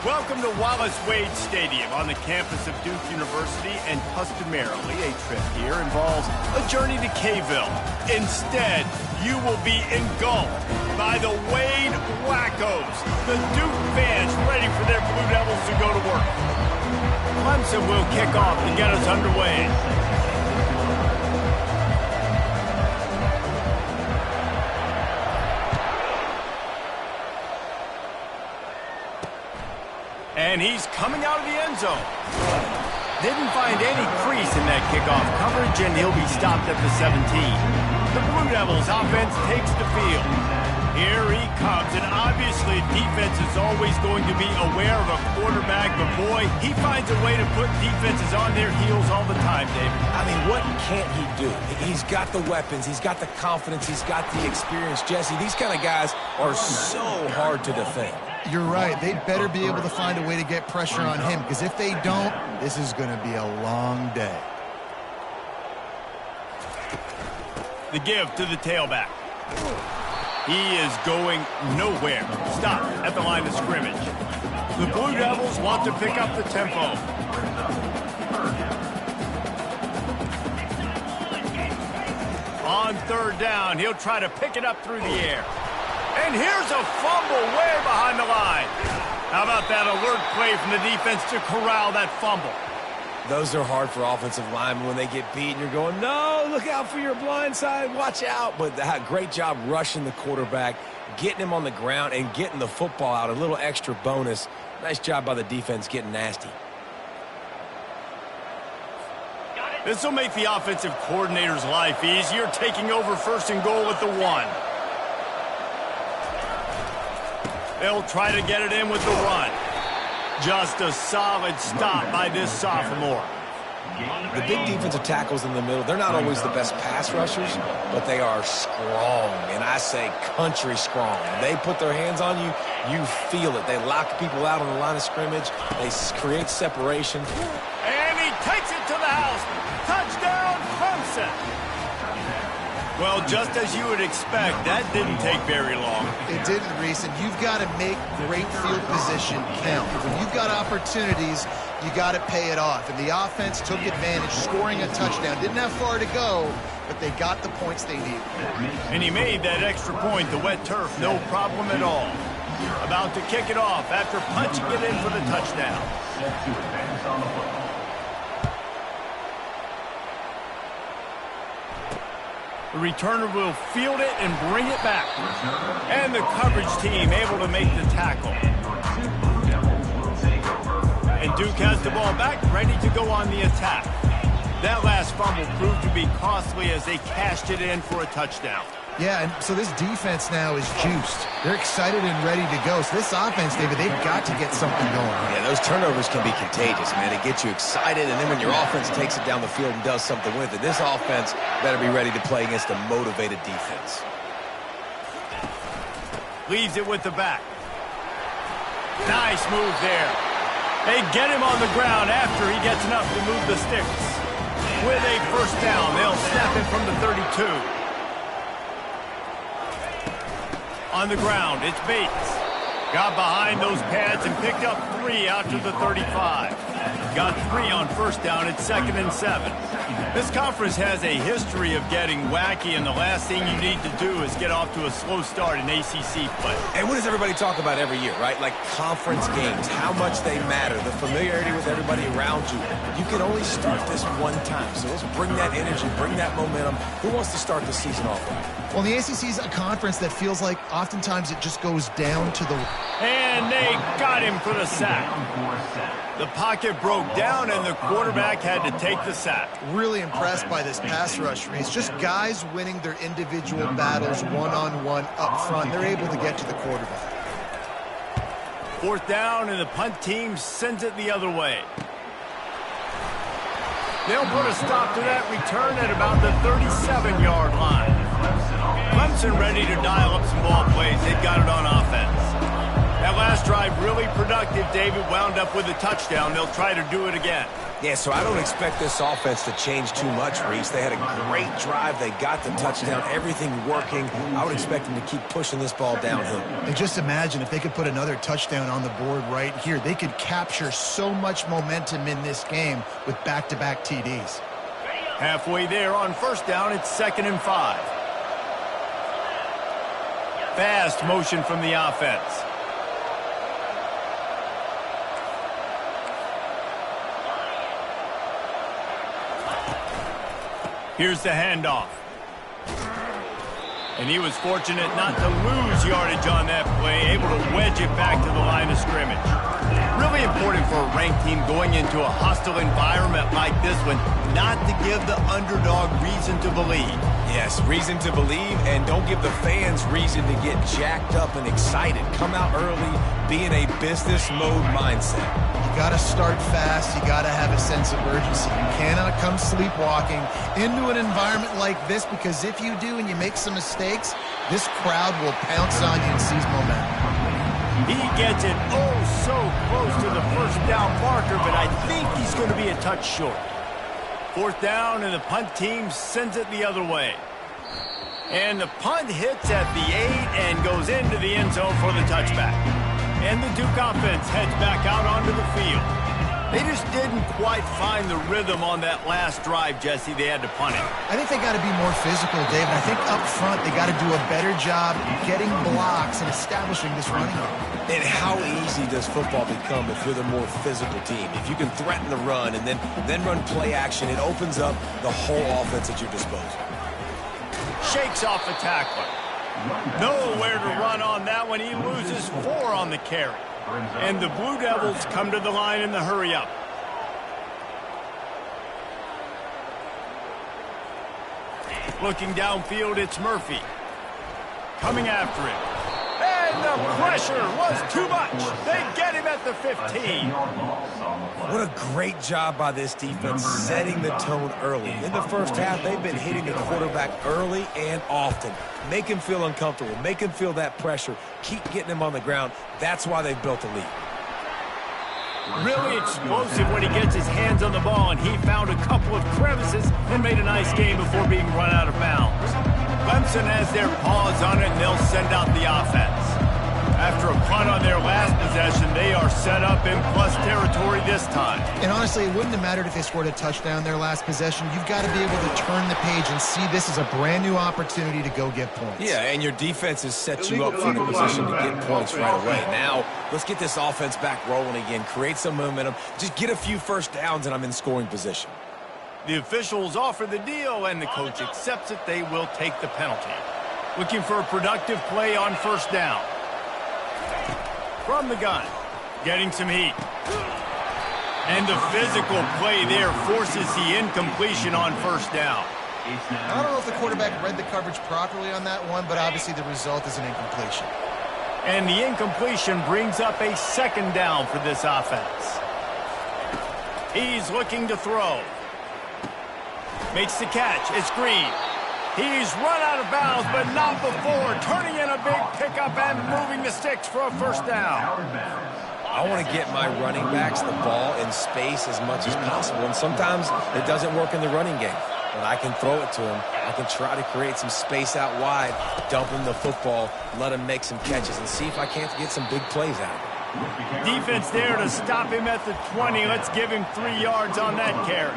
Welcome to Wallace Wade Stadium on the campus of Duke University, and customarily a trip here involves a journey to K-ville. Instead, you will be engulfed by the Wade Wackos, the Duke fans ready for their Blue Devils to go to work. Clemson will kick off to get us underway. And he's coming out of the end zone. Didn't find any crease in that kickoff coverage, and he'll be stopped at the 17. The Blue Devils offense takes the field. Here he comes, and obviously defense is always going to be aware of a quarterback, but boy, he finds a way to put defenses on their heels all the time, David. I mean, what can't he do? He's got the weapons, he's got the confidence, he's got the experience. Jesse, these kind of guys are so hard to defend. You're right. They'd better be able to find a way to get pressure on him, because if they don't, this is going to be a long day. The give to the tailback. He is going nowhere. Stop at the line of scrimmage. The Blue Devils want to pick up the tempo. On third down, he'll try to pick it up through the air. And here's a fumble way behind the line. How about that alert play from the defense to corral that fumble? Those are hard for offensive linemen when they get beat and you're going, no, look out for your blind side, watch out. But great job rushing the quarterback, getting him on the ground and getting the football out, a little extra bonus. Nice job by the defense getting nasty. This will make the offensive coordinator's life easier, taking over first and goal at the 1. They'll try to get it in with the run. Just a solid stop by this sophomore. The big defensive tackles in the middle, they're not always the best pass rushers, but they are strong, and I say country strong. They put their hands on you, you feel it. They lock people out on the line of scrimmage. They create separation. And he takes it to the house. Touchdown, Clemson. Well, just as you would expect, that didn't take very long. It didn't, Reese, and you've got to make great field position count. When you've got opportunities, you got to pay it off. And the offense took advantage, scoring a touchdown. Didn't have far to go, but they got the points they needed. And he made that extra point, the wet turf, no problem at all. About to kick it off after punching it in for the touchdown. The returner will field it and bring it back. And the coverage team able to make the tackle. And Duke has the ball back, ready to go on the attack. That last fumble proved to be costly as they cashed it in for a touchdown. Yeah, and so this defense now is juiced. They're excited and ready to go. So this offense, David, they've got to get something going. Yeah, those turnovers can be contagious, man. It gets you excited, and then when your offense takes it down the field and does something with it, this offense better be ready to play against a motivated defense. Leaves it with the back. Nice move there. They get him on the ground after he gets enough to move the sticks. With a first down, they'll snap it from the 32. On the ground, it's Bates. Got behind those pads and picked up 3 out to the 35. Got 3 on first down at 2nd and 7. This conference has a history of getting wacky, and the last thing you need to do is get off to a slow start in ACC play. And what does everybody talk about every year, right? Like conference games, how much they matter, the familiarity with everybody around you. You can only start this one time, so let's bring that energy, bring that momentum. Who wants to start the season off right? Well, the ACC is a conference that feels like oftentimes it just goes down to the... And they got him for the sack. The pocket broke down, and the quarterback had to take the sack. Really impressed by this pass rush, Reese. Just guys winning their individual battles one-on-one up front. They're able to get to the quarterback. 4th down, and the punt team sends it the other way. They'll put a stop to that return at about the 37-yard line. Clemson ready to dial up some ball plays. They've got it on offense. That last drive really productive. David wound up with a touchdown. They'll try to do it again. Yeah, so I don't expect this offense to change too much, Reese. They had a great drive. They got the touchdown. Everything working. I would expect them to keep pushing this ball downhill. And just imagine if they could put another touchdown on the board right here. They could capture so much momentum in this game with back-to-back TDs. Halfway there on first down, it's 2nd and 5. Fast motion from the offense. Here's the handoff. And he was fortunate not to lose yardage on that play, able to wedge it back to the line of scrimmage. Really important for a ranked team going into a hostile environment like this one, not to give the underdog reason to believe. Yes, reason to believe, and don't give the fans reason to get jacked up and excited. Come out early, be in a business mode mindset. You got to start fast. You got to have a sense of urgency. You cannot come sleepwalking into an environment like this, because if you do and you make some mistakes, this crowd will pounce on you and seize momentum. He gets it so close to the first down marker, but I think he's going to be a touch short. 4th down, and the punt team sends it the other way. And the punt hits at the 8 and goes into the end zone for the touchback. And the Duke offense heads back out onto the field. They just didn't quite find the rhythm on that last drive, Jesse. They had to punt it. I think they got to be more physical, David. I think up front they got to do a better job getting blocks and establishing this running game. And how easy does football become if you're the more physical team? If you can threaten the run and then run play action, it opens up the whole offense at your disposal. Shakes off the tackler. Nowhere to run on that one. He loses 4 on the carry. And the Blue Devils come to the line in the hurry-up. Looking downfield, it's Murphy. Coming after him. And the pressure was too much. They get him at the 15. What a great job by this defense setting the tone early. In the first half, they've been hitting the quarterback early and often. Make him feel uncomfortable. Make him feel that pressure. Keep getting him on the ground. That's why they've built a lead. Really explosive when he gets his hands on the ball, and he found a couple of crevices and made a nice game before being run out of bounds. Clemson has their paws on it, and they'll send out the offense. After a punt on their last possession, they are set up in plus territory this time. And honestly, it wouldn't have mattered if they scored a touchdown their last possession. You've got to be able to turn the page and see this as a brand new opportunity to go get points. Yeah, and your defense has set you up for the position to get points right away. Now, let's get this offense back rolling again, create some momentum, just get a few first downs, and I'm in scoring position. The officials offer the deal, and the coach accepts it. They will take the penalty. Looking for a productive play on first down. From the gun, getting some heat. And the physical play there forces the incompletion on first down. I don't know if the quarterback read the coverage properly on that one, but obviously the result is an incompletion. And the incompletion brings up a 2nd down for this offense. He's looking to throw. Makes the catch. It's Green. He's run out of bounds, but not before turning in a big pickup and moving the sticks for a first down. I want to get my running backs the ball in space as much as possible, and sometimes it doesn't work in the running game. But I can throw it to him. I can try to create some space out wide, dump him the football, let him make some catches, and see if I can't get some big plays out of him. Defense there to stop him at the 20. Let's give him 3 yards on that carry.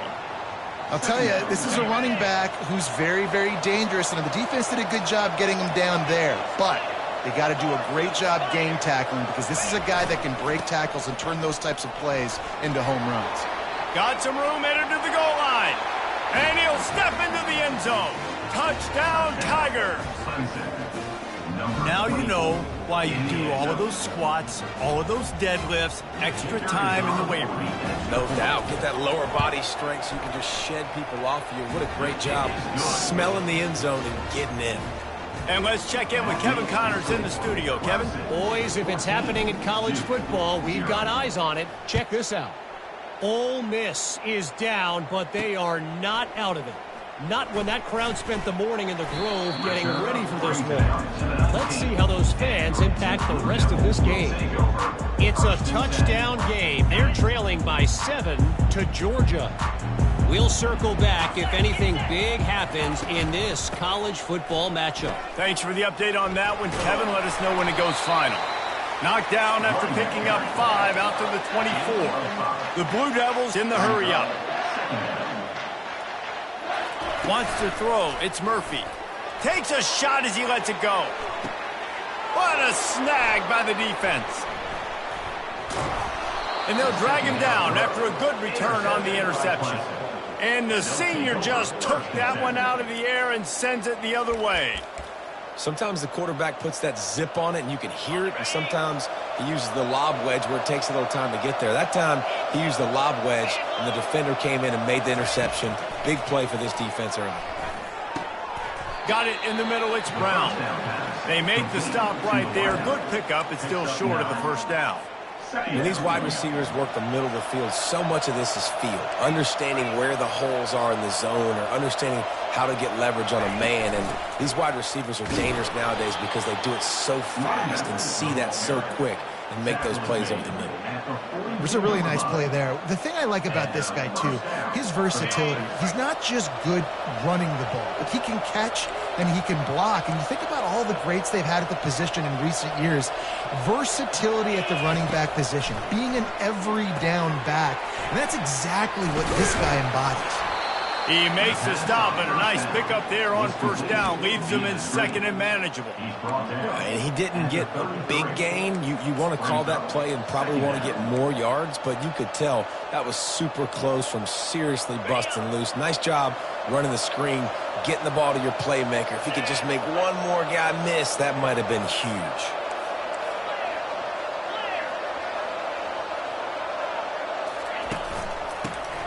I'll tell you, this is a running back who's very, very dangerous, and the defense did a good job getting him down there. But they got to do a great job game tackling, because this is a guy that can break tackles and turn those types of plays into home runs. Got some room, headed to the goal line. And he'll step into the end zone. Touchdown, Tigers. Now you know why you do all of those squats, all of those deadlifts, extra time in the weight room. No doubt. Get that lower body strength so you can just shed people off of you. What a great job smelling the end zone and getting in. And let's check in with Kevin Connors in the studio. Kevin? Boys, if it's happening in college football, we've got eyes on it. Check this out. Ole Miss is down, but they are not out of it. Not when that crowd spent the morning in the Grove getting ready for this one. Let's see how those fans impact the rest of this game. It's a touchdown game. They're trailing by 7 to Georgia. We'll circle back if anything big happens in this college football matchup. Thanks for the update on that one, Kevin. Let us know when it goes final. Knocked down after picking up 5 out to the 24. The Blue Devils in the hurry up. Wants to throw. It's Murphy. Takes a shot as he lets it go. What a snag by the defense. And they'll drag him down after a good return on the interception. And the senior just took that one out of the air and sends it the other way. Sometimes the quarterback puts that zip on it and you can hear it, and sometimes he uses the lob wedge where it takes a little time to get there. That time he used the lob wedge and the defender came in and made the interception. Big play for this defense early. Got it in the middle. It's Brown. They make the stop right there. Good pickup. It's still short of the first down. When these wide receivers work the middle of the field, so much of this is field. Understanding where the holes are in the zone, or understanding how to get leverage on a man. And these wide receivers are dangerous nowadays because they do it so fast and see that so quick and make those plays over the middle. It was a really nice play there. The thing I like about this guy, too, his versatility. He's not just good running the ball, but he can catch and he can block. And you think about all the greats they've had at the position in recent years. Versatility at the running back position, being an every down back. And that's exactly what this guy embodies. He makes the stop, and a nice pickup there on first down. Leaves him in second and manageable. And he didn't get a big gain. You want to call that play and probably want to get more yards, but you could tell that was super close from seriously busting loose. Nice job running the screen, getting the ball to your playmaker. If he could just make one more guy miss, that might have been huge.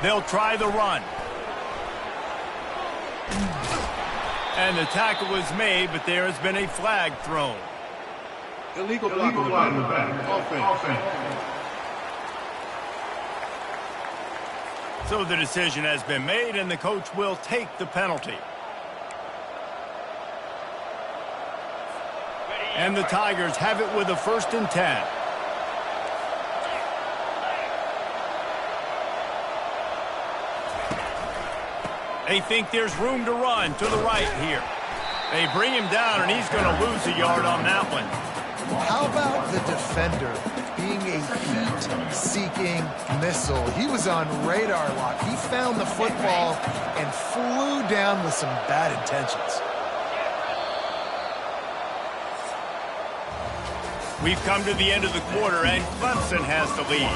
They'll try the run. And the tackle was made, but there has been a flag thrown. Illegal block in the back. Offense. So the decision has been made, and the coach will take the penalty. And the Tigers have it with a 1st and 10. They think there's room to run to the right here. They bring him down, and he's going to lose a yard on that one. How about the defender being a heat-seeking missile? He was on radar lock. He found the football and flew down with some bad intentions. We've come to the end of the quarter, and Clemson has the lead.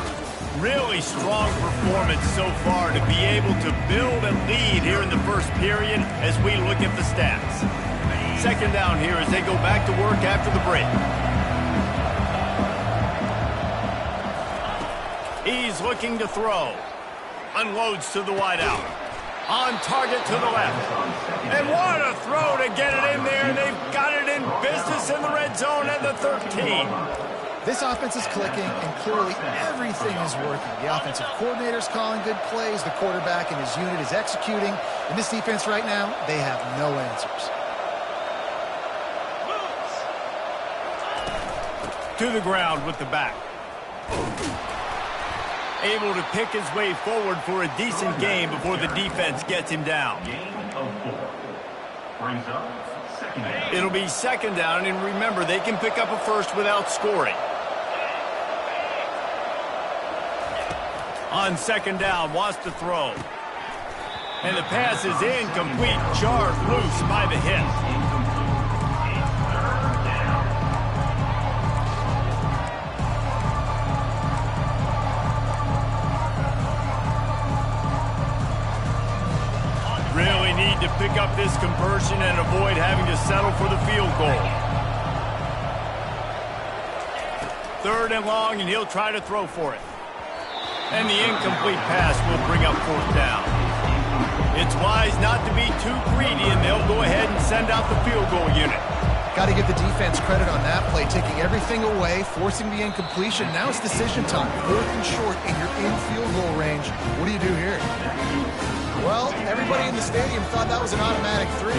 Really strong performance so far to be able to build a lead here in the first period as we look at the stats. Second down here as they go back to work after the break. He's looking to throw. Unloads to the wideout. On target to the left. And what a throw to get it in there. They've got it in business in the red zone at the 13. This offense is clicking, and clearly everything is working. The offensive coordinator's calling good plays. The quarterback and his unit is executing. And this defense right now, they have no answers. To the ground with the back. Able to pick his way forward for a decent game before the defense gets him down. It'll be second down, and remember, they can pick up a first without scoring. On second down, wants to throw. And the pass is incomplete, jarred loose by the hit. Really need to pick up this conversion and avoid having to settle for the field goal. Third and long, and he'll try to throw for it. And the incomplete pass will bring up fourth down. It's wise not to be too greedy, and they'll go ahead and send out the field goal unit. Got to give the defense credit on that play, taking everything away, forcing the incompletion. Now it's decision time. 4th and short, and you're in field goal range. What do you do here? Well, everybody in the stadium thought that was an automatic 3.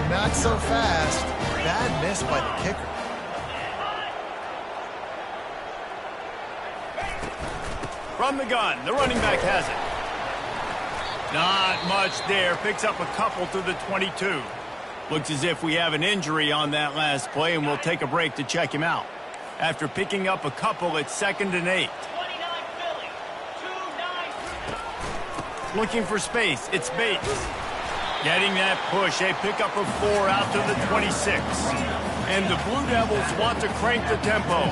Not so fast. Bad miss by the kicker. From the gun, the running back has it. Not much there. Picks up a couple to the 22. Looks as if we have an injury on that last play, and we'll take a break to check him out. After picking up a couple, it's 2nd and 8. Looking for space. It's Bates. Getting that push. A pickup of 4 out to the 26. And the Blue Devils want to crank the tempo.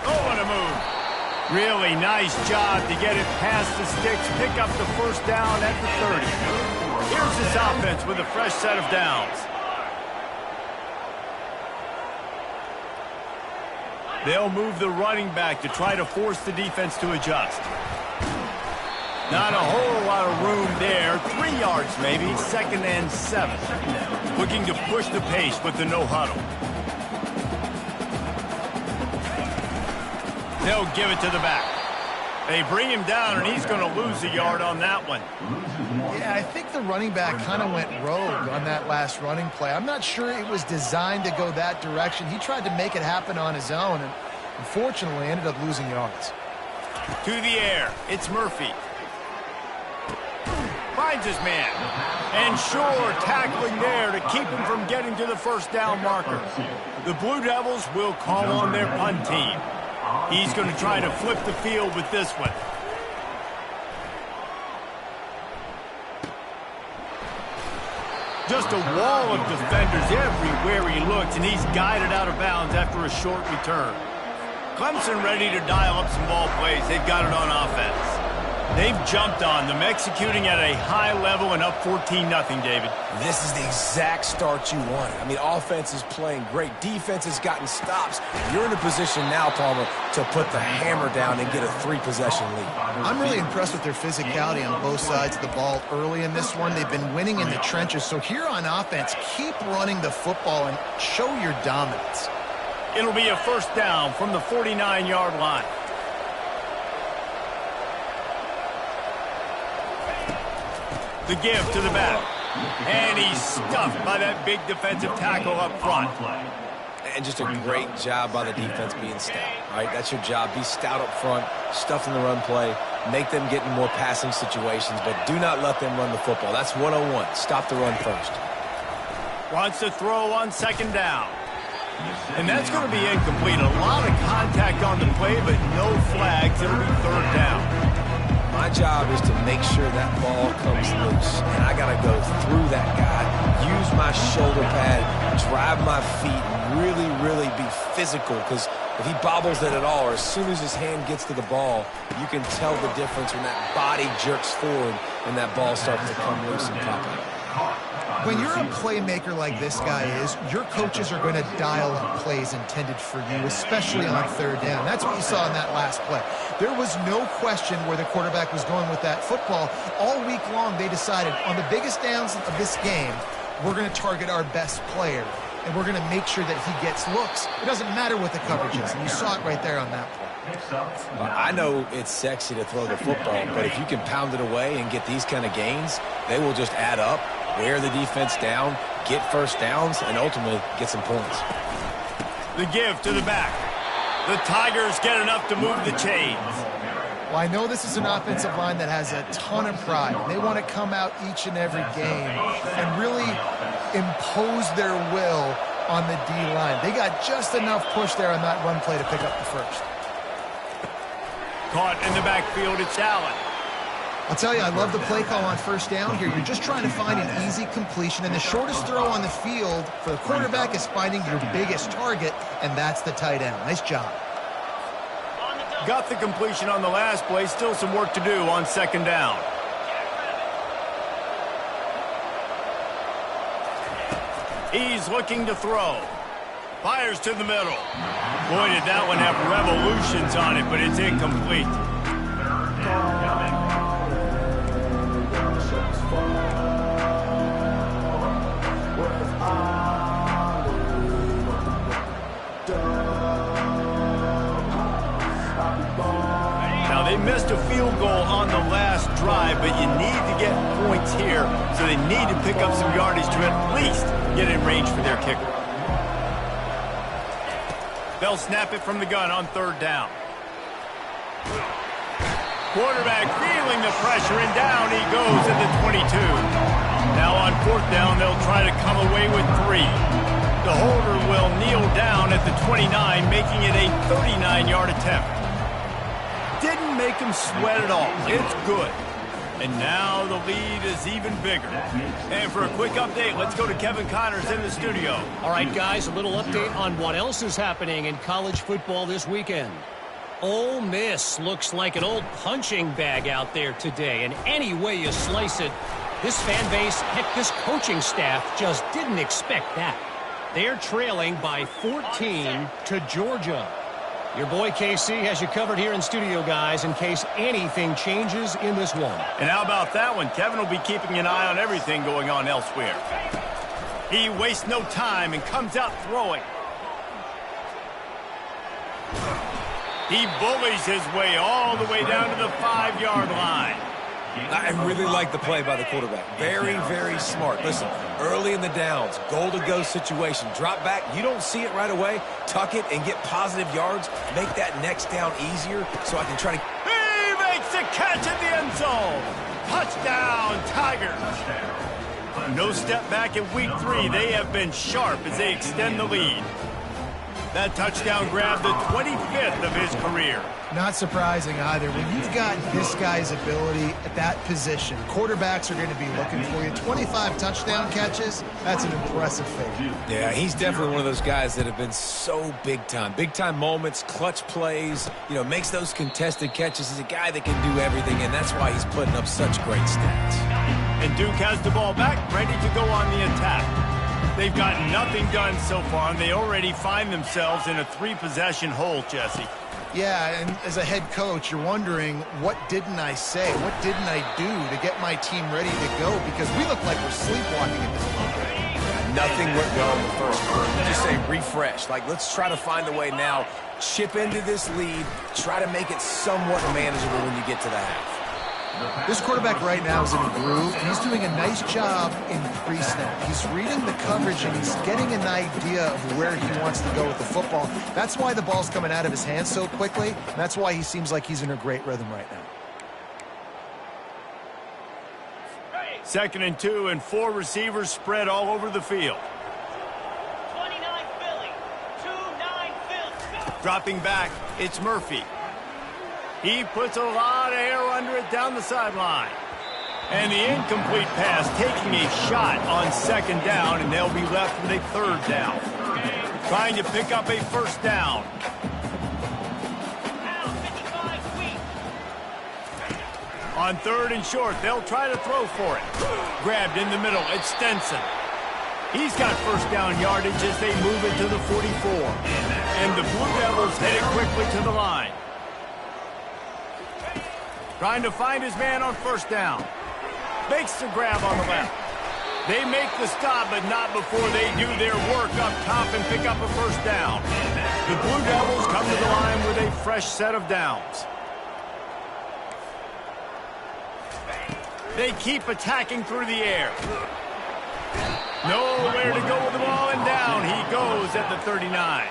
Oh, what a move. Really nice job to get it past the sticks, pick up the first down at the 30. Here's this offense with a fresh set of downs. They'll move the running back to try to force the defense to adjust. Not a whole lot of room there. 3 yards maybe, 2nd and 7. Looking to push the pace with the no huddle. They'll give it to the back. They bring him down, and he's going to lose a yard on that one. Yeah, I think the running back kind of went rogue on that last running play. I'm not sure it was designed to go that direction. He tried to make it happen on his own, and unfortunately ended up losing yards. To the air, it's Murphy. Finds his man. And sure, tackling there to keep him from getting to the first down marker. The Blue Devils will call on their punt team. He's going to try to flip the field with this one. Just a wall of defenders everywhere he looks, and he's guided out of bounds after a short return. Clemson ready to dial up some ball plays. They've got it on offense. They've jumped on them, executing at a high level and up 14-0, David. This is the exact start you wanted. I mean, offense is playing great. Defense has gotten stops. You're in a position now, Palmer, to put the hammer down and get a 3-possession lead. I'm really impressed with their physicality on both sides of the ball early in this one. They've been winning in the trenches. So here on offense, keep running the football and show your dominance. It'll be a first down from the 49-yard line. The give to the back. And he's stuffed by that big defensive tackle up front. And just a great job by the defense being stout. All right, that's your job. Be stout up front, stuff in the run play, make them get in more passing situations, but do not let them run the football. That's 101. Stop the run first. Wants to throw on 2nd down. And that's going to be incomplete. A lot of contact on the play, but no flags. It'll be 3rd down. My job is to make sure that ball comes loose, and I got to go through that guy, use my shoulder pad, drive my feet, and really, really be physical, because if he bobbles it at all, or as soon as his hand gets to the ball, you can tell the difference when that body jerks forward and that ball starts to come loose and pop out. When you're a playmaker like this guy is, your coaches are going to dial up plays intended for you, especially on 3rd down. That's what you saw in that last play. There was no question where the quarterback was going with that football. All week long, they decided on the biggest downs of this game, we're going to target our best player, and we're going to make sure that he gets looks. It doesn't matter what the coverage is, and you saw it right there on that play. I know it's sexy to throw the football, but if you can pound it away and get these kind of gains, they will just add up, wear the defense down, get first downs, and ultimately get some points. The give to the back. The Tigers get enough to move the chains. Well, I know this is an offensive line that has a ton of pride. They want to come out each and every game and really impose their will on the D-line. They got just enough push there on that run play to pick up the first. Caught in the backfield, it's Allen. I'll tell you, I love the play call on 1st down here. You're just trying to find an easy completion, and the shortest throw on the field for the quarterback is finding your biggest target, and that's the tight end. Nice job. Got the completion on the last play. Still some work to do on 2nd down. He's looking to throw. Fires to the middle. Boy, did that one have revolutions on it, but it's incomplete. Now, they missed a field goal on the last drive, but you need to get points here, so they need to pick up some yardage to at least get in range for their kicker. They'll snap it from the gun on 3rd down. Quarterback feeling the pressure, and down he goes at the 22. Now on 4th down, they'll try to come away with 3. The holder will kneel down at the 29, making it a 39-yard attempt. Didn't make him sweat at all. It's good. And now the lead is even bigger. And for a quick update, let's go to Kevin Connors in the studio. All right, guys, a little update on what else is happening in college football this weekend. Ole Miss looks like an old punching bag out there today. And any way you slice it, this fan base, heck, this coaching staff just didn't expect that. They're trailing by 14 to Georgia. Your boy KC has you covered here in studio, guys, in case anything changes in this one. And how about that one? Kevin will be keeping an eye on everything going on elsewhere. He wastes no time and comes out throwing. He bullies his way all the way down to the 5-yard line. I really like the play by the quarterback. Very, very smart. Listen, early in the downs, goal-to-go situation. Drop back. You don't see it right away. Tuck it and get positive yards. Make that next down easier so I can try to... He makes a catch in the end zone. Touchdown, Tigers. No step back in week 3. They have been sharp as they extend the lead. That touchdown grabbed the 25th of his career. Not surprising either. When you've got this guy's ability at that position, quarterbacks are going to be looking for you. 25 touchdown catches, that's an impressive feat. Yeah, he's definitely one of those guys that have been so big time. Big time moments, clutch plays, you know, makes those contested catches. He's a guy that can do everything, and that's why he's putting up such great stats. And Duke has the ball back, ready to go on the attack. They've got nothing done so far, and they already find themselves in a 3-possession hole, Jesse. Yeah, and as a head coach, you're wondering, what didn't I say? What didn't I do to get my team ready to go? Because we look like we're sleepwalking at this point. Nothing went well in the first quarter. You just say refresh. Like, let's try to find a way now. Chip into this lead. Try to make it somewhat manageable when you get to the half. This quarterback right now is in a groove, and he's doing a nice job in pre-snap. He's reading the coverage, and he's getting an idea of where he wants to go with the football. That's why the ball's coming out of his hands so quickly, and that's why he seems like he's in a great rhythm right now. 2nd and 2, and 4 receivers spread all over the field. 29 Philly, 2-9 Philly. Dropping back, it's Murphy. He puts a lot of air under it down the sideline. And the incomplete pass taking a shot on 2nd down, and they'll be left with a 3rd down. Trying to pick up a 1st down. On 3rd and short, they'll try to throw for it. Grabbed in the middle, it's Stenson. He's got 1st down yardage as they move it to the 44. And the Blue Devils head it quickly to the line. Trying to find his man on 1st down. Makes the grab on the left. They make the stop, but not before they do their work up top and pick up a 1st down. The Blue Devils come to the line with a fresh set of downs. They keep attacking through the air. Nowhere to go with the ball, and down he goes at the 39.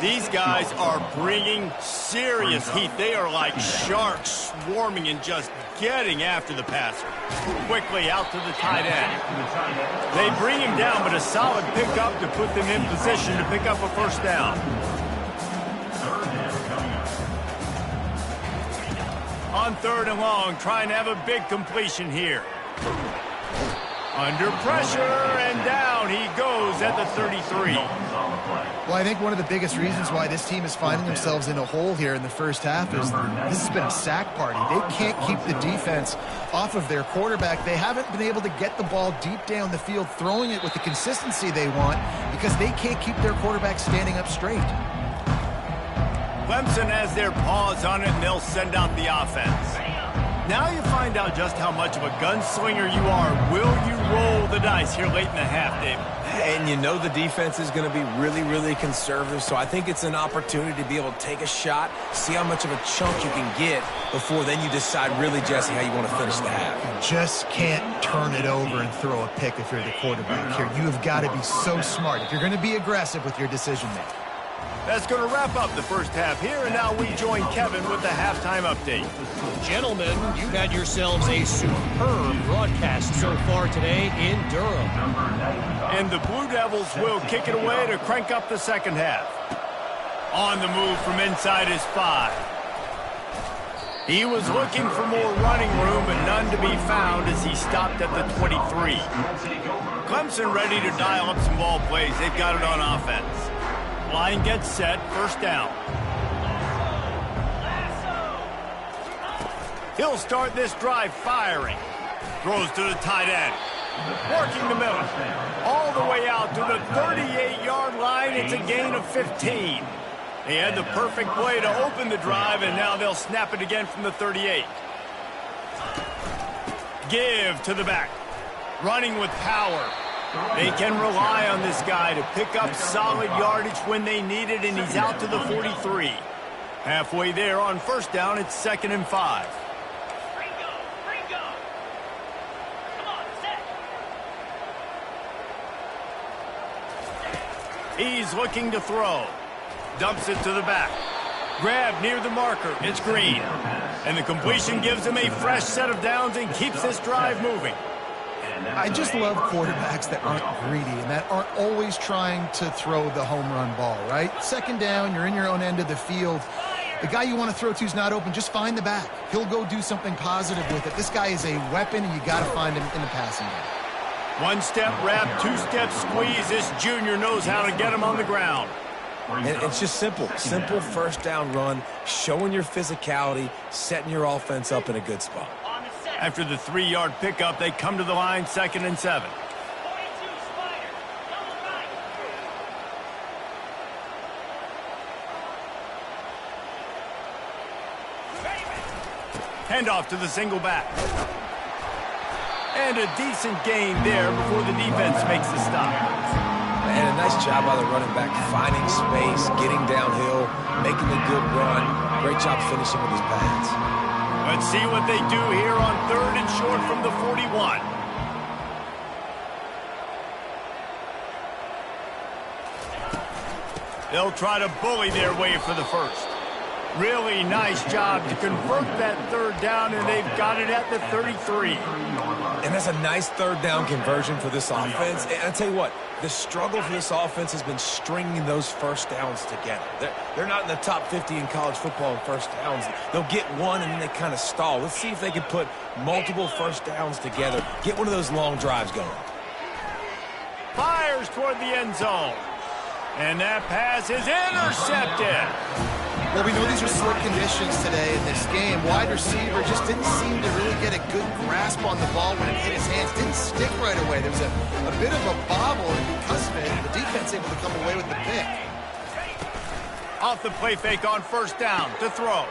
These guys are bringing serious heat. They are like sharks swarming and just getting after the passer. Quickly out to the tight end. They bring him down, but a solid pickup to put them in position to pick up a 1st down. On 3rd and long, trying to have a big completion here. Under pressure, and down he goes at the 33. Well, I think one of the biggest reasons why this team is finding themselves in a hole here in the first half is this has been a sack party. They can't keep the defense off of their quarterback. They haven't been able to get the ball deep down the field, throwing it with the consistency they want, because they can't keep their quarterback standing up straight. Clemson has their paws on it, and they'll send out the offense. Now you find out just how much of a gunslinger you are. Will you roll the dice here late in the half, David? And you know the defense is going to be really, really conservative, so I think it's an opportunity to be able to take a shot, see how much of a chunk you can get before then you decide really, Jesse, how you want to finish the half. You just can't turn it over and throw a pick if you're the quarterback here. You have got to be so smart if you're going to be aggressive with your decision making. That's going to wrap up the first half here, and now we join Kevin with the halftime update. Gentlemen, you've had yourselves a superb broadcast so far today in Durham. And the Blue Devils will kick it away to crank up the second half. On the move from inside his 5. He was looking for more running room, but none to be found as he stopped at the 23. Clemson ready to dial up some ball plays. They've got it on offense. Line gets set, first down. He'll start this drive firing. Throws to the tight end. Working the middle. All the way out to the 38-yard line. It's a gain of 15. They had the perfect play to open the drive, and now they'll snap it again from the 38. Give to the back. Running with power. They can rely on this guy to pick up solid yardage when they need it, and he's out to the 43. Halfway there on first down, it's 2nd and 5. He's looking to throw. Dumps it to the back. Grab near the marker. It's Green. And the completion gives him a fresh set of downs and keeps this drive moving. I just love quarterbacks that aren't greedy and that aren't always trying to throw the home run ball, right? Second down, you're in your own end of the field. The guy you want to throw to is not open. Just find the back. He'll go do something positive with it. This guy is a weapon, and you got to find him in the passing game. One step wrap, 2-step squeeze. This junior knows how to get him on the ground. And it's just simple. Simple first down run, showing your physicality, setting your offense up in a good spot. After the 3-yard pickup, they come to the line, 2nd and 7. Handoff to the single back. And a decent gain there before the defense makes the stop. And a nice job by the running back, finding space, getting downhill, making a good run. Great job finishing with his pads. Let's see what they do here on 3rd and short from the 41. They'll try to bully their way for the first. Really nice job to convert that 3rd down, and they've got it at the 33. And that's a nice 3rd down conversion for this offense. And I tell you what, the struggle for this offense has been stringing those first downs together. They're not in the top 50 in college football in first downs. They'll get one, and then they kind of stall. Let's see if they can put multiple first downs together, get one of those long drives going. Fires toward the end zone. And that pass is intercepted. Well, we know these are slick conditions today in this game. Wide receiver just didn't seem to really get a good grasp on the ball when it hit his hands. Didn't stick right away. There was a bit of a bobble, and because of it, the defense able to come away with the pick. Off the play fake on first down to throw.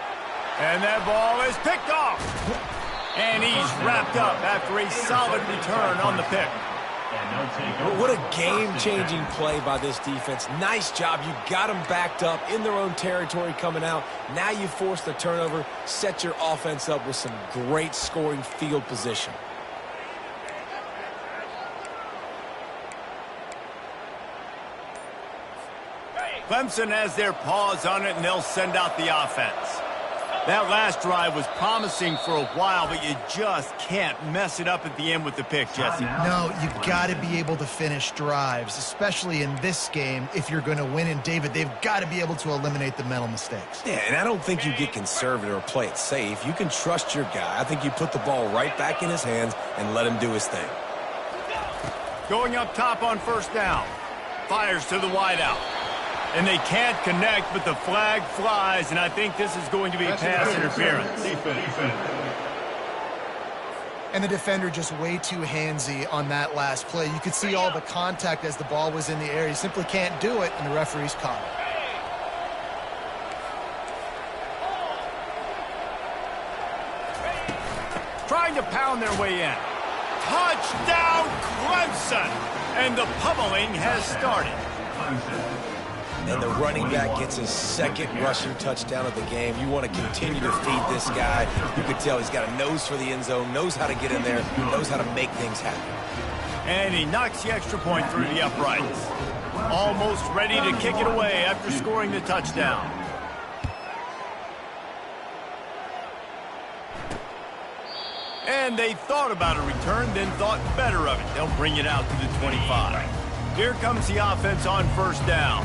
And that ball is picked off. And he's wrapped up after a solid return on the pick. What a game-changing play by this defense. Nice job. You got them backed up in their own territory coming out. Now you force the turnover, set your offense up with some great scoring field position. Clemson has their paws on it, and they'll send out the offense. That last drive was promising for a while, but you just can't mess it up at the end with the pick, Jesse. No, you've got to be able to finish drives, especially in this game if you're going to win. And, David, they've got to be able to eliminate the mental mistakes. Yeah, and I don't think you get conservative or play it safe. You can trust your guy. I think you put the ball right back in his hands and let him do his thing. Going up top on first down. Fires to the wideout. And they can't connect, but the flag flies, and I think this is going to be pass interference. And the defender just way too handsy on that last play. You could see all the contact as the ball was in the air. He simply can't do it, and the referee's caught it. Trying to pound their way in. Touchdown, Clemson! And the pummeling has started. And the running back gets his 2nd rushing touchdown of the game. You want to continue to feed this guy. You can tell he's got a nose for the end zone, knows how to get in there, knows how to make things happen. And he knocks the extra point through the uprights. Almost ready to kick it away after scoring the touchdown. And they thought about a return, then thought better of it. They'll bring it out to the 25. Here comes the offense on first down.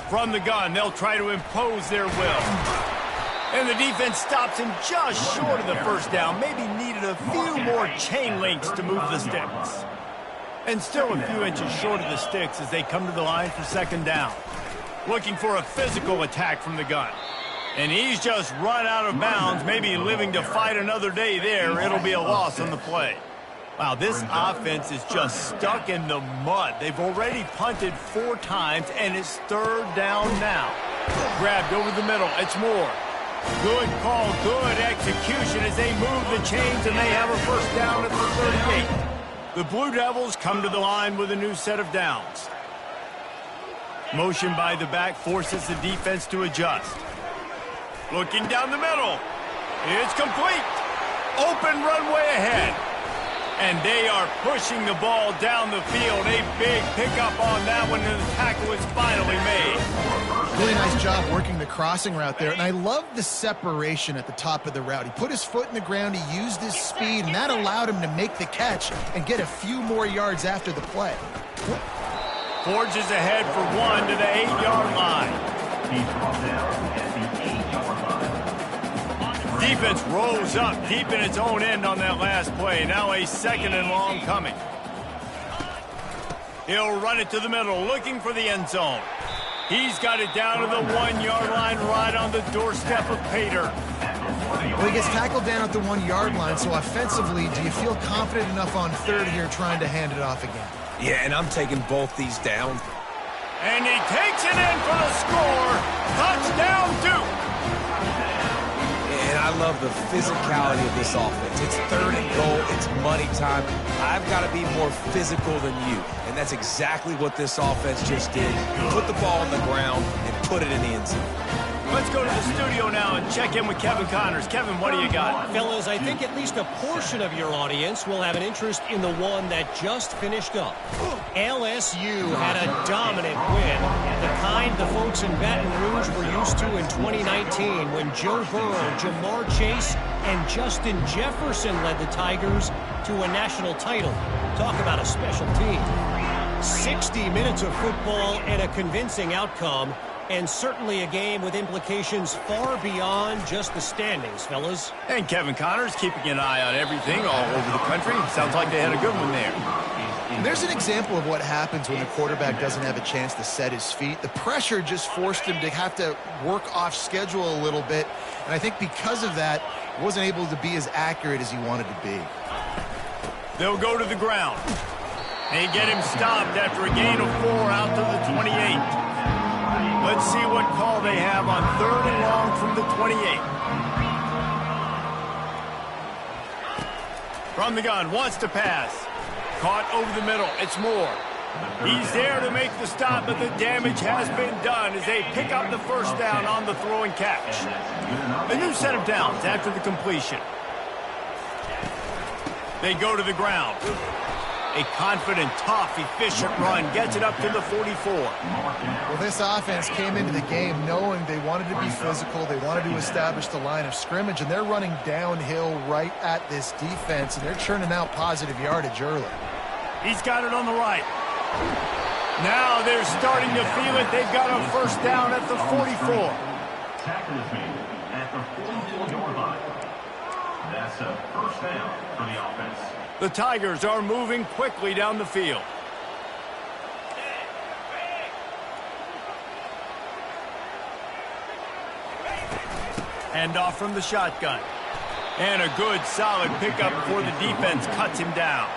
From the gun, they'll try to impose their will. And the defense stops him just short of the first down. Maybe needed a few more chain links to move the sticks. And still a few inches short of the sticks as they come to the line for second down. Looking for a physical attack from the gun. And he's just run out of bounds, maybe living to fight another day there. It'll be a loss on the play. Wow, this offense is just stuck in the mud. They've already punted 4 times, and it's third down now. Grabbed over the middle. It's Moore. Good call, good execution as they move the chains, and they have a first down at the 38. The Blue Devils come to the line with a new set of downs. Motion by the back forces the defense to adjust. Looking down the middle. It's complete. Open runway ahead. And they are pushing the ball down the field. A big pickup on that one, and the tackle is finally made. Really nice job working the crossing route there. And I love the separation at the top of the route. He put his foot in the ground. He used his speed, and that allowed him to make the catch and get a few more yards after the play. Forges ahead for 1 to the 8-yard line. Defense rolls up deep in its own end on that last play. Now a second and long coming. He'll run it to the middle, looking for the end zone. He's got it down to the 1-yard line, right on the doorstep of Pater. Well, he gets tackled down at the 1-yard line, so offensively, do you feel confident enough on third here trying to hand it off again? Yeah, and I'm taking both these down. And he takes it in for the score. Touchdown, Duke. And I love the physicality of this offense. It's third and goal. It's money time. I've got to be more physical than you. And that's exactly what this offense just did. Put the ball on the ground and put it in the end zone. Let's go to the studio now and check in with Kevin Connors. Kevin, what do you got? Fellas, I think at least a portion of your audience will have an interest in the one that just finished up. LSU had a dominant win, the kind the folks in Baton Rouge were used to in 2019 when Joe Burrow, Jamar Chase, and Justin Jefferson led the Tigers to a national title. Talk about a special team. 60 minutes of football and a convincing outcome. And certainly a game with implications far beyond just the standings, fellas. And Kevin Connors keeping an eye on everything all over the country. Sounds like they had a good one there. And there's an example of what happens when the quarterback doesn't have a chance to set his feet. The pressure just forced him to have to work off schedule a little bit. And I think because of that, he wasn't able to be as accurate as he wanted to be. They'll go to the ground. They get him stopped after a gain of 4 out to the 28. Let's see what call they have on third and long from the 28. From the gun, wants to pass. Caught over the middle. It's Moore. He's there to make the stop, but the damage has been done as they pick up the first down on the throw and catch. A new set of downs after the completion. They go to the ground. A confident, tough, efficient run gets it up to the 44. Well, this offense came into the game knowing they wanted to be physical, they wanted to establish the line of scrimmage, and they're running downhill right at this defense, and they're churning out positive yardage early. He's got it on the right. Now they're starting to feel it. They've got a first down at the 44. Tackle is made at the 44-yard line. That's a first down for the offense. The Tigers are moving quickly down the field. Hand off from the shotgun. And a good, solid pickup before the defense cuts him down.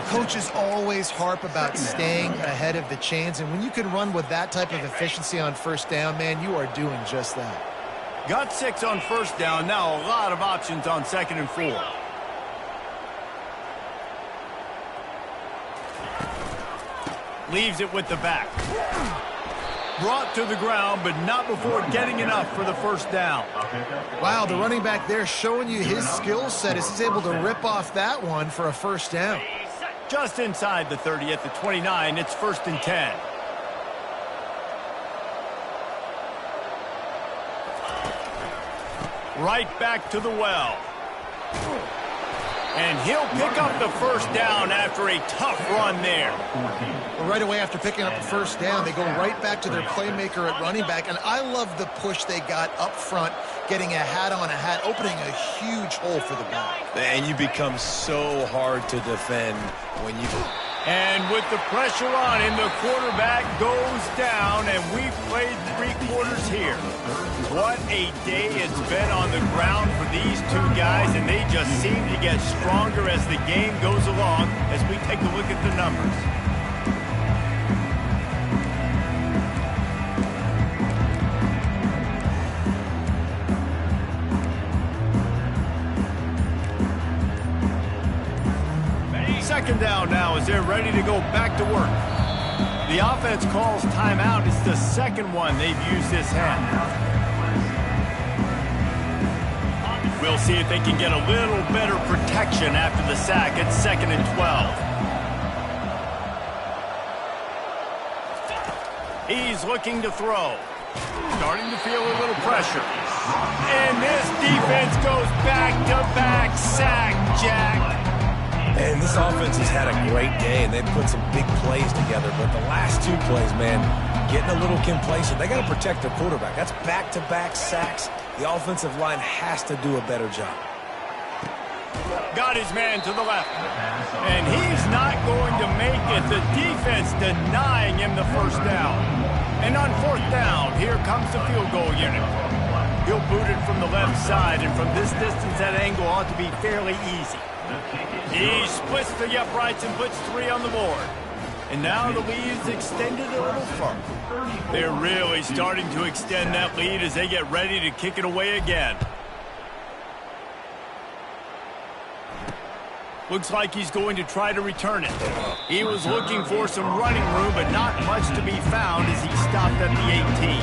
Coaches always harp about staying ahead of the chains, and when you can run with that type of efficiency on first down, man, you are doing just that. Got 6 on first down. Now a lot of options on second and 4. Leaves it with the back. Brought to the ground, but not before getting enough for the first down. Wow, the running back there showing you his skill set as he's able to rip off that one for a first down. Just inside the 30 at the 29, it's 1st and 10. Right back to the well. And he'll pick up the first down after a tough run there. Well, right away after picking up the first down, they go right back to their playmaker at running back. And I love the push they got up front, getting a hat on a hat, opening a huge hole for the back. And you become so hard to defend when you... And with the pressure on him, the quarterback goes down, and we've played 3 quarters here. What a day it's been on the ground for these two guys, and they just seem to get stronger as the game goes along as we take a look at the numbers. Second down now as they're ready to go back to work. The offense calls timeout. It's the second one they've used this half. We'll see if they can get a little better protection after the sack. It's 2nd and 12. He's looking to throw. Starting to feel a little pressure. And this defense goes back-to-back sack, Jack. And this offense has had a great day, and they've put some big plays together. But the last 2 plays, man, getting a little complacent. They got to protect their quarterback. That's back-to-back sacks. The offensive line has to do a better job. Got his man to the left. And he's not going to make it. The defense denying him the first down. And on 4th down, here comes the field goal unit. He'll boot it from the left side, and from this distance, that angle ought to be fairly easy. He splits the uprights and puts 3 on the board. And now the lead is extended a little further. They're really starting to extend that lead as they get ready to kick it away again. Looks like he's going to try to return it. He was looking for some running room, but not much to be found as he stopped at the 18.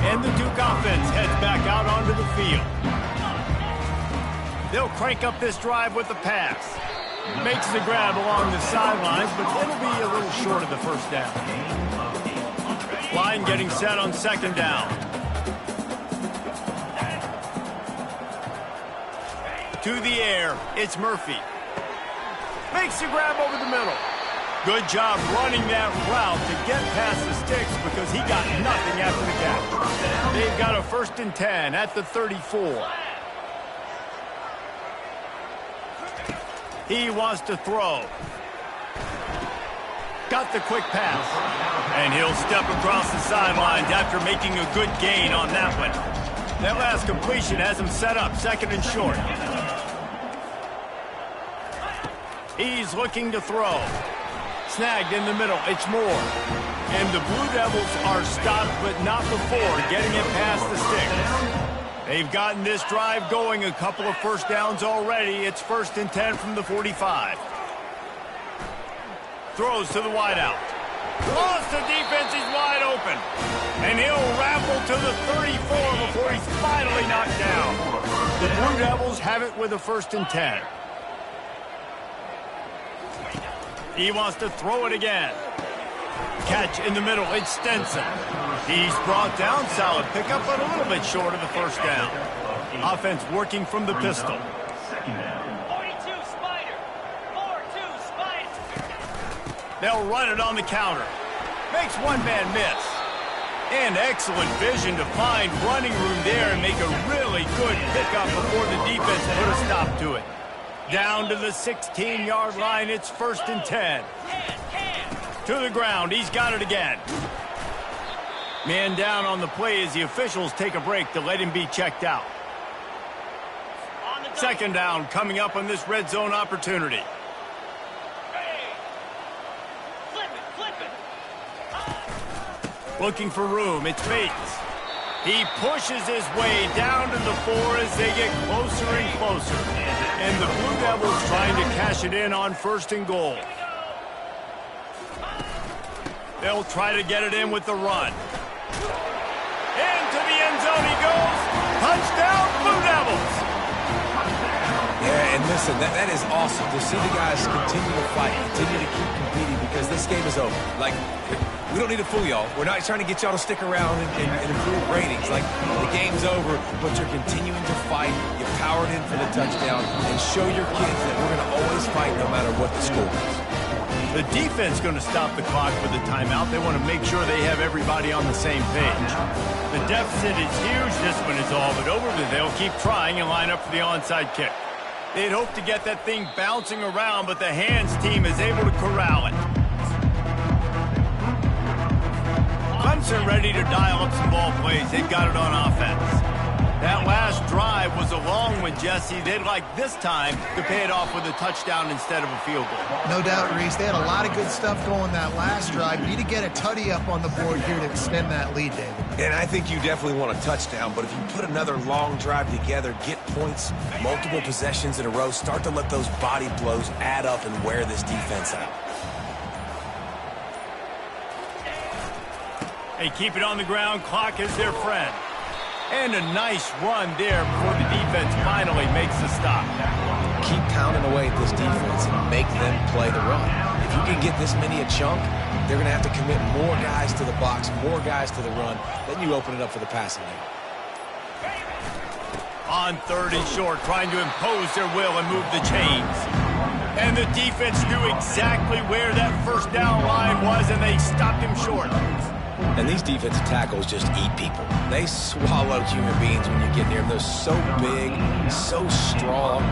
And the Duke offense heads back out onto the field. They'll crank up this drive with the pass. Makes the grab along the sidelines, but it'll be a little short of the first down. Line getting set on 2nd down. To the air, it's Murphy. Makes the grab over the middle. Good job running that route to get past the sticks because he got nothing after the catch. They've got a 1st and 10 at the 34. He wants to throw. Got the quick pass. And he'll step across the sidelines after making a good gain on that one. That last completion has him set up 2nd and short. He's looking to throw. Snagged in the middle. It's Moore. And the Blue Devils are stopped, but not before getting it past the sticks. They've gotten this drive going, a couple of first downs already. It's 1st and 10 from the 45. Throws to the wideout. Lost the defense, he's wide open. And he'll raffle to the 34 before he's finally knocked down. The Blue Devils have it with a 1st and 10. He wants to throw it again. Catch in the middle, it's Stenson. He's brought down, solid pickup, but a little bit short of the first down. Offense working from the pistol. 42 Spider. 4-2 Spider. They'll run it on the counter. Makes one man miss. And excellent vision to find running room there and make a really good pickup before the defense put a stop to it. Down to the 16-yard line, it's 1st and 10. To the ground, he's got it again. Man down on the play as the officials take a break to let him be checked out. 2nd down coming up on this red zone opportunity. Looking for room, it's Bates. He pushes his way down to the 4 as they get closer and closer. And the Blue Devils trying to cash it in on 1st and goal. They'll try to get it in with the run. Into the end zone he goes. Touchdown, Blue Devils. Yeah, and listen, that is awesome to see the guys continue to fight, continue to keep competing, because this game is over. Like, we don't need to fool y'all. We're not trying to get y'all to stick around and improve ratings. Like, the game's over, but you're continuing to fight. You powered in for the touchdown, and show your kids that we're going to always fight no matter what the score is. The defense going to stop the clock with a timeout. They want to make sure they have everybody on the same page. The deficit is huge. This one is all but over, but they'll keep trying and line up for the onside kick. They'd hope to get that thing bouncing around, but the hands team is able to corral it. Clemson ready to dial up some ball plays. They've got it on offense. That last drive was a long one, Jesse. They'd like this time to pay it off with a touchdown instead of a field goal. No doubt, Reese. They had a lot of good stuff going that last drive. Need to get a tutty up on the board here to extend that lead, David. And I think you definitely want a touchdown, but if you put another long drive together, get points, multiple possessions in a row, start to let those body blows add up and wear this defense out. They keep it on the ground. Clock is their friend. And a nice run there before the defense finally makes the stop. Keep pounding away at this defense and make them play the run. If you can get this many a chunk, they're going to have to commit more guys to the box, more guys to the run. Then you open it up for the passing game. On 3rd and short, trying to impose their will and move the chains. And the defense knew exactly where that first down line was, and they stopped him short. And these defensive tackles just eat people. They swallow human beings when you get near them. They're so big, so strong.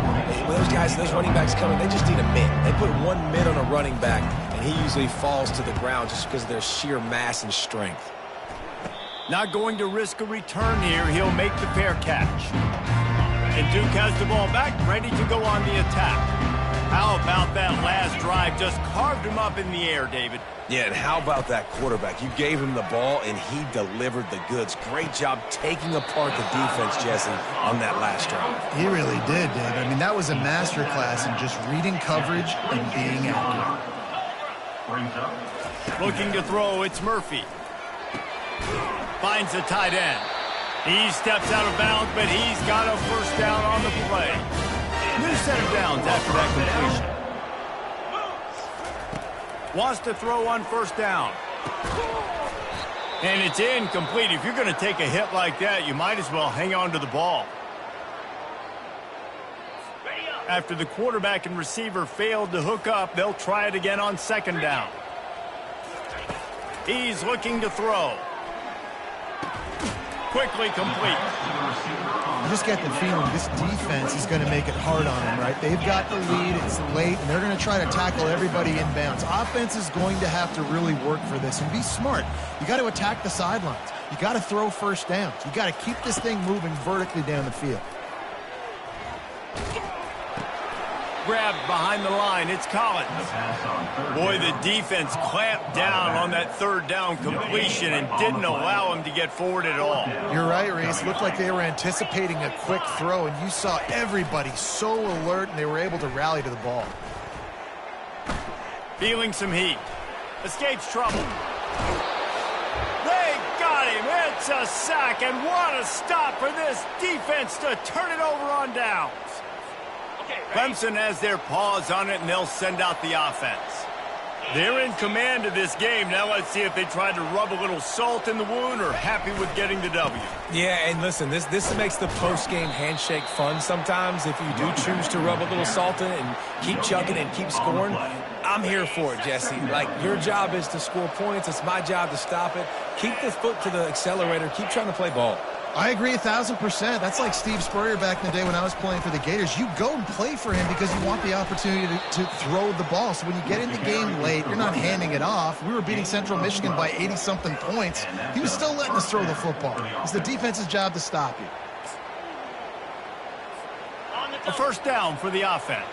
When those guys, those running backs coming, they just need a mid. They put one mid on a running back, and he usually falls to the ground just because of their sheer mass and strength. Not going to risk a return here. He'll make the fair catch. And Duke has the ball back, ready to go on the attack. How about that last drive? Just carved him up in the air, David. Yeah, and how about that quarterback? You gave him the ball, and he delivered the goods. Great job taking apart the defense, Jesse, on that last drive. He really did, Dave. I mean, that was a masterclass in just reading coverage and being accurate. Looking to throw, it's Murphy. Finds the tight end. He steps out of bounds, but he's got a first down on the play. New set of downs after that completion. Wants to throw on first down. And it's incomplete. If you're going to take a hit like that, you might as well hang on to the ball. After the quarterback and receiver failed to hook up, they'll try it again on 2nd down. He's looking to throw. Quickly complete. You just get the feeling this defense is going to make it hard on them, right? They've got the lead, it's late, and they're going to try to tackle everybody inbounds. Offense is going to have to really work for this and be smart. You got to attack the sidelines. You got to throw first downs. You got to keep this thing moving vertically down the field. Grabbed behind the line, it's Collins. Boy, the defense clamped down on that 3rd down completion and didn't allow him to get forward at all. You're right, Reese. Looked like they were anticipating a quick throw, and you saw everybody so alert, and they were able to rally to the ball. Feeling some heat. Escapes trouble. They got him. It's a sack, and what a stop for this defense to turn it over on downs. Clemson has their paws on it, and they'll send out the offense. They're in command of this game. Now let's see if they try to rub a little salt in the wound or happy with getting the W. Yeah, and listen, this makes the post-game handshake fun sometimes. If you do choose to rub a little salt in it and keep chucking and keep scoring, I'm here for it, Jesse. Like, your job is to score points. It's my job to stop it. Keep the foot to the accelerator. Keep trying to play ball. I agree 1,000%. That's like Steve Spurrier back in the day when I was playing for the Gators. You go and play for him because you want the opportunity to throw the ball. So when you get in the game late, you're not handing it off. We were beating Central Michigan by 80-something points. He was still letting us throw the football. It's the defense's job to stop you. A first down for the offense.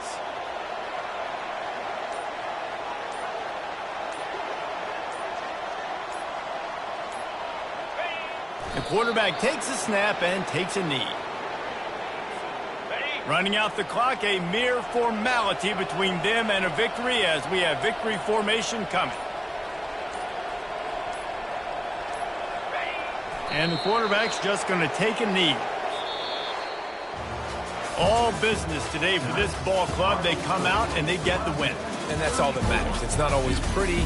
The quarterback takes a snap and takes a knee. Running out the clock, a mere formality between them and a victory as we have victory formation coming. And the quarterback's just going to take a knee. All business today for this ball club. They come out and they get the win. And that's all that matters. It's not always pretty.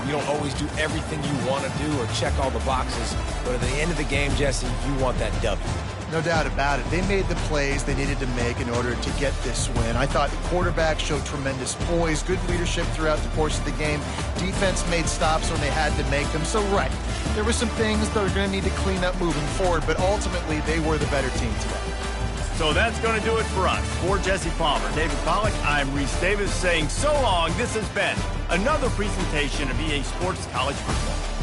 You don't always do everything you want to do or check all the boxes. But at the end of the game, Jesse, you want that W. No doubt about it. They made the plays they needed to make in order to get this win. I thought the quarterback showed tremendous poise, good leadership throughout the course of the game. Defense made stops when they had to make them. So, right, there were some things that are going to need to clean up moving forward, but ultimately they were the better team today. So that's going to do it for us. For Jesse Palmer, David Pollack, I'm Reese Davis saying so long. This has been another presentation of EA Sports College Football.